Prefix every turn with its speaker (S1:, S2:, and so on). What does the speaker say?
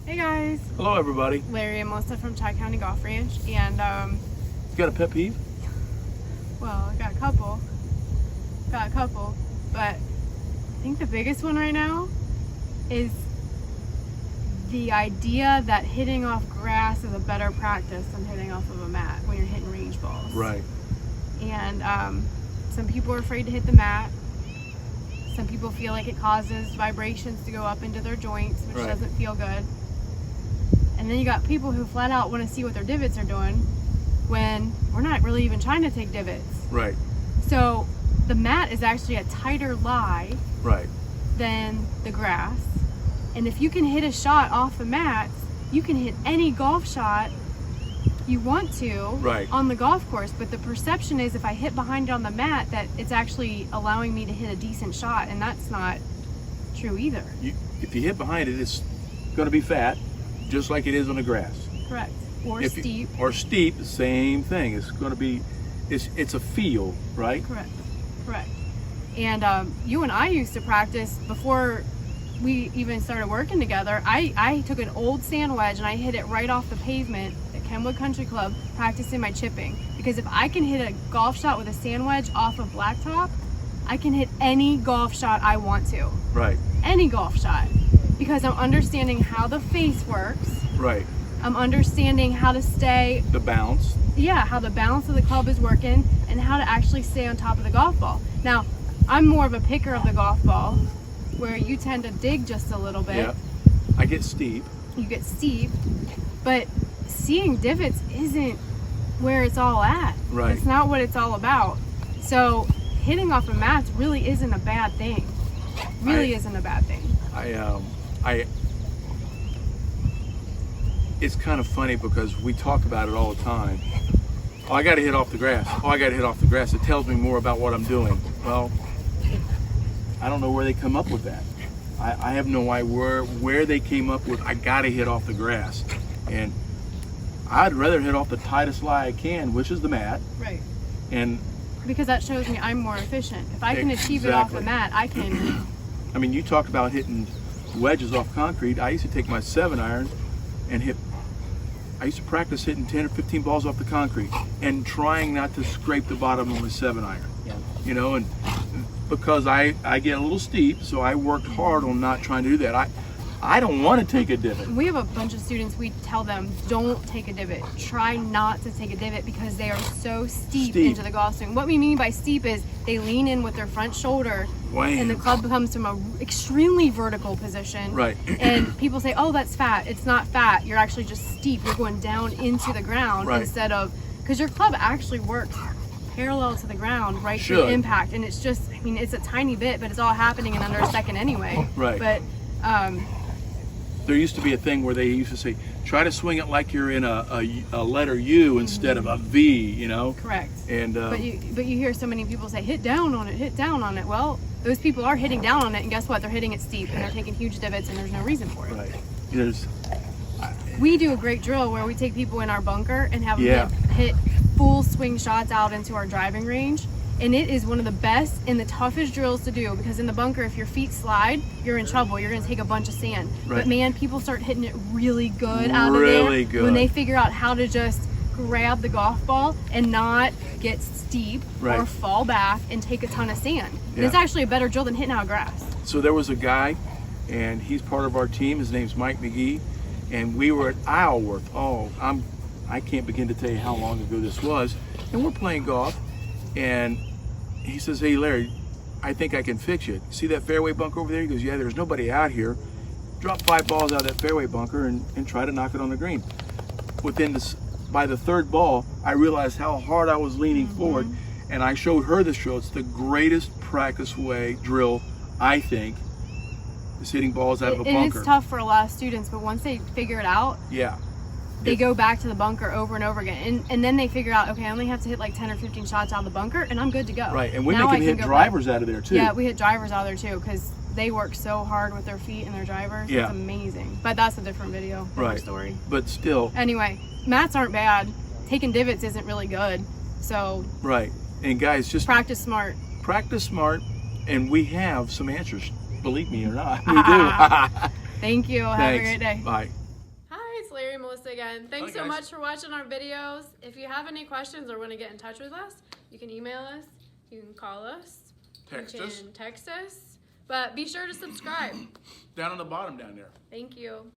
S1: Hey guys.
S2: Hello everybody.
S1: Larry and Melissa from Tri-County Golf Ranch, and
S2: You got a pet peeve?
S1: well, I got a couple, but I think the biggest one right now is the idea that hitting off grass is a better practice than hitting off of a mat when you're hitting range balls.
S2: Right.
S1: And some people are afraid to hit the mat. Some people feel like it causes vibrations to go up into their joints, which
S2: Right.
S1: doesn't feel good. And then you got people who flat out want to see what their divots are doing when we're not really even trying to take divots.
S2: Right.
S1: So the mat is actually a tighter lie
S2: Right.
S1: than the grass. And if you can hit a shot off the mat, you can hit any golf shot you want to
S2: Right.
S1: on the golf course. But the perception is if I hit behind it on the mat that it's actually allowing me to hit a decent shot, and that's not true either.
S2: If you hit behind it, it's going to be fat, just like it is on the grass.
S1: Correct. Or
S2: If
S1: steep.
S2: Or steep, the same thing. It's going to be, it's a feel, right?
S1: Correct. And you and I used to practice before we even started working together. I took an old sand wedge and I hit it right off the pavement at Kenwood Country Club practicing my chipping. Because if I can hit a golf shot with a sand wedge off of blacktop, I can hit any golf shot I want to.
S2: Right.
S1: Any golf shot. Because I'm understanding how the face works.
S2: Right.
S1: I'm understanding how to stay,
S2: The bounce.
S1: how the balance of the club is working and how to actually stay on top of the golf ball. Now, I'm more of a picker of the golf ball, where you tend to dig just a little bit.
S2: Yeah. I get steep.
S1: You get steep, but seeing divots isn't where it's all at.
S2: Right.
S1: It's not what it's all about. So hitting off of mats really isn't a bad thing. Really isn't a bad thing.
S2: It's kind of funny because we talk about it all the time. Oh, I got to hit off the grass. Oh, I got to hit off the grass. It tells me more about what I'm doing. Well, I don't know where they come up with that. I have no idea where they came up with, I got to hit off the grass. And I'd rather hit off the tightest lie I can, which is the mat.
S1: Right.
S2: And
S1: Because that shows me I'm more efficient. If I can achieve it off the
S2: Exactly.
S1: mat, I can.
S2: I mean, you talk about hitting wedges off concrete. I used to take my 7-iron and I used to practice hitting 10 or 15 balls off the concrete and trying not to scrape the bottom of my 7-iron.
S1: Yeah.
S2: You know, and because I get a little steep, so I worked hard on not trying to do that. I don't want to take a divot.
S1: We have a bunch of students, we tell them, don't take a divot. Try not to take a divot because they are so steep into the golf swing. What we mean by steep is they lean in with their front shoulder
S2: Wham.
S1: and the club comes from an extremely vertical position.
S2: Right.
S1: And people say, oh, that's fat. It's not fat. You're actually just steep. You're going down into the ground
S2: Right.
S1: instead of, because your club actually works parallel to the ground right through
S2: Should.
S1: impact. And it's just, I mean, it's a tiny bit, but it's all happening in under a second anyway.
S2: Right.
S1: But,
S2: There used to be a thing where they used to say, try to swing it like you're in a letter U instead of a V, you know?
S1: correct.
S2: And
S1: But you hear so many people say, hit down on it, hit down on it. Well, those people are hitting down on it, and guess what? They're hitting it steep, and they're taking huge divots, and there's no reason for it.
S2: right. There's,
S1: We do a great drill where we take people in our bunker and have them
S2: Yeah.
S1: hit full swing shots out into our driving range. And it is one of the best and the toughest drills to do, because in the bunker, if your feet slide, you're in trouble. You're going to take a bunch of sand.
S2: Right.
S1: But man, people start hitting it really good out of there
S2: Really good.
S1: when they figure out how to just grab the golf ball and not get steep or
S2: Right.
S1: fall back and take a ton of sand. And
S2: Yeah.
S1: it's actually a better drill than hitting out grass.
S2: So there was a guy, and he's part of our team. His name's Mike McGee, and we were at Isleworth. Oh, I can't begin to tell you how long ago this was. And we're playing golf, and he says, "Hey Larry, I think I can fix you. See that fairway bunker over there?" He goes, "Yeah, there's nobody out here. Drop 5 balls out of that fairway bunker and try to knock it on the green." By the 3rd ball, I realized how hard I was leaning forward, and I showed her this drill. It's the greatest practice drill, I think, is hitting balls out of a bunker.
S1: And it's tough for a lot of students, but once they figure it out,
S2: Yeah.
S1: they go back to the bunker over and over again. And then they figure out, okay, I only have to hit like 10 or 15 shots out of the bunker and I'm good to go.
S2: Right, and we
S1: Now
S2: make
S1: I
S2: them
S1: can
S2: hit
S1: go
S2: drivers out of there too.
S1: Yeah, we hit drivers out of there too, because they work so hard with their feet and their drivers.
S2: Yeah.
S1: It's amazing. But that's a different video, different
S2: Right.
S1: story.
S2: But still,
S1: Anyway, mats aren't bad. Taking divots isn't really good. So
S2: right. And guys, just
S1: practice smart.
S2: practice smart, and we have some answers. Believe me or not, we do.
S1: Thank you. Have a
S2: Thanks.
S1: great day.
S2: Bye.
S1: Melissa again. Thanks
S2: Bye,
S1: so
S2: guys.
S1: much for watching our videos. If you have any questions or want to get in touch with us, you can email us, you can call us,
S2: Text
S1: you
S2: us.
S1: can text us. But be sure to subscribe.
S2: Down on the bottom down there.
S1: Thank you.